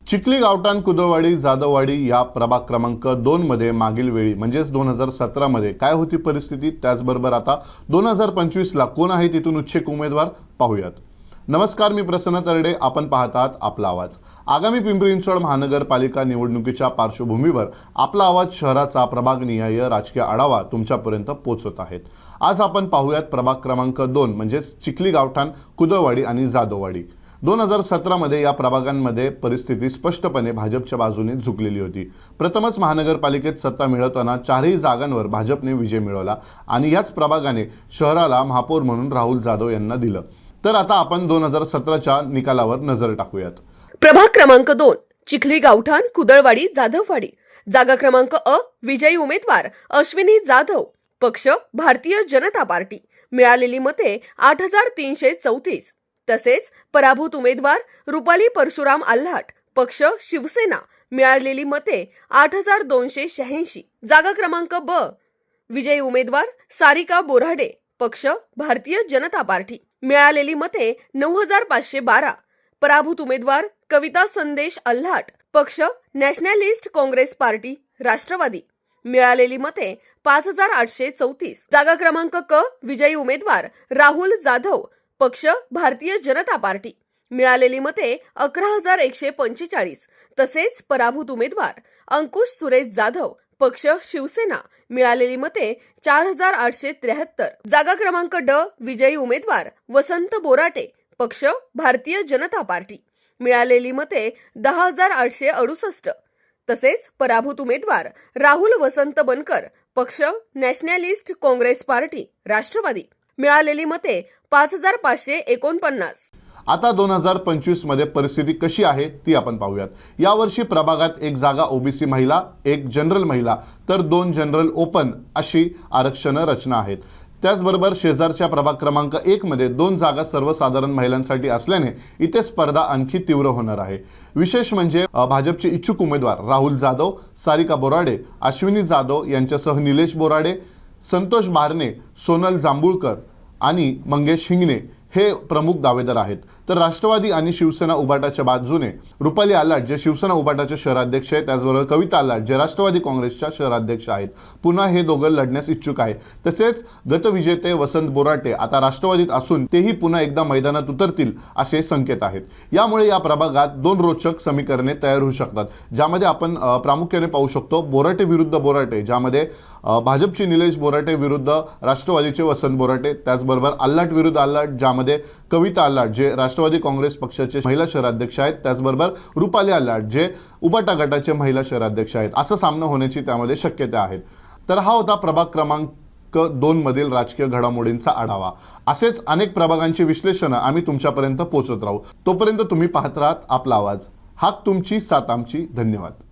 चिखली, गावठाण, कुदळवाडी, जाधववाडी या प्रभाग क्रमांक 2 मध्ये मागील वेळी म्हणजेच 2017 मध्ये काय होती परिस्थिती, त्याचबरोबर आता 2025 ला कोण आहे तिथून इच्छुक उमेदवार पाहूयात। नमस्कार, मी प्रसन्न तरडे, आपण पाहतात आपला आवाज। आगामी पिंपरी चिंचवड महानगरपालिका निवडणुकीच्या पार्श्वभूमीवर आपला आवाज शहराचा प्रभागनिहाय राजकीय आढावा तुमच्यापर्यंत पोहोचत आहेत। आज आपण पाहूयात प्रभाग क्रमांक 2 म्हणजेच चिखली, गावठाण, कुदळवाडी आणि जाधववाडी। 2017 मध्ये या प्रभागांमध्ये परिस्थिती स्पष्टपणे भाजपच्या बाजूने झुकलेली होती। प्रथमच महानगरपालिकेत सत्ता मिळवताना चारही जागांवर भाजपने विजय मिळवला आणि याच प्रभागाने शहराला महापौर म्हणून राहुल जाधव यांना दिलं। तर आता आपण 2017च्या निकालावर नजर टाकूयात। प्रभाग क्रमांक 2 चिखली, गावठाण, कुदळवाडी, जाधववाडी। जागा क्रमांक अ विजयी उमेदवार अश्विनी जाधव, पक्ष भारतीय जनता पार्टी। मिळालेली मते 8334। तसेच पराभूत उमेदवार रुपाली परशुराम आल्हाट, पक्ष शिवसेना। मिळालेली मते 8286। जागा क्रमांक ब विजयी उमेदवार सारिका बोराडे, पक्ष भारतीय जनता पार्टी। मिळालेली मते 9512। पराभूत उमेदवार कविता संदेश आल्हाट, पक्ष नॅशनलिस्ट काँग्रेस पार्टी राष्ट्रवादी। मिळालेली मते 5834। जागा क्रमांक क विजयी उमेदवार राहुल जाधव, पक्ष भारतीय जनता पार्टी। मिळालेली मते 11145। तसेच पराभूत उमेदवार अंकुश सुरेश जाधव, पक्ष शिवसेना। मिळालेली मते 4873। जागा क्रमांक ड विजयी उमेदवार वसंत बोराटे, पक्ष भारतीय जनता पार्टी। मिळालेली मते 10868। तसेच पराभूत उमेदवार राहुल वसंत बनकर, पक्ष नॅशनलिस्ट काँग्रेस पार्टी राष्ट्रवादी। मिळालेली मते 5549। आता 2025 मध्ये परिस्थिती कशी आहे ती आपण पाहूयात। यावर्षी प्रभागात एक जागा ओबीसी महिला, एक जनरल महिला तर 2 जनरल ओपन अशी आरक्षण रचना आहेत। त्याचबरोबर शेजारच्या प्रभाग क्रमांक 1 मध्ये 2 जागा सर्वसाधारण महिलांसाठी असल्याने इथे स्पर्धा आणखी तीव्र होणार आहे। विशेष म्हणजे भाजपचे इच्छुक उमेदवार राहुल जाधव, सारिका बोराडे, अश्विनी जाधव यांच्यासह निलेश बोराडे, संतोष बारणे, सोनल जांभूळकर आणि मंगेश हिंगणे हे प्रमुख दावेदार आहेत। तर राष्ट्रवादी आणि शिवसेना उबाटाच्या बाजूने रुपाली आल्हाट जे शिवसेना उबाटाचे शहराध्यक्ष आहेत, त्याचबरोबर कविता आल्हाट जे राष्ट्रवादी काँग्रेसच्या शहराध्यक्ष आहेत। पुन्हा हे दोघं लढण्यास इच्छुक आहेत। तसेच गतविजेते वसंत बोराटे आता राष्ट्रवादीत असून तेही पुन्हा एकदा मैदानात उतरतील असे संकेत आहेत। यामुळे या प्रभागात 2 रोचक समीकरणे तयार होऊ शकतात, ज्यामध्ये आपण प्रामुख्याने पाहू शकतो बोराटे विरुद्ध बोराटे, ज्यामध्ये भाजपचे निलेश बोराटे विरुद्ध राष्ट्रवादीचे वसंत बोराटे, त्याचबरोबर आल्हाट विरुद्ध आल्हाट ज्यामध्ये कविता आल्हाट जे राष्ट्रवादी काँग्रेस पक्षाचे महिला शहराध्यक्ष आहेत, त्याचबरोबर रुपाली आल्हाट जे उबाटा गटाचे महिला शहराध्यक्ष आहेत। असं सामना होण्याची त्यामध्ये शक्यता आहे। तर हा होता प्रभाग क्रमांक 2 मधील राजकीय घडामोडींचा आढावा। असेच अनेक प्रभागांची विश्लेषण आम्ही तुमच्यापर्यंत पोहोचत राहू। तोपर्यंत तुम्ही पाहत राहा आपला आवाज। हाक तुमची, साथ आमची। धन्यवाद।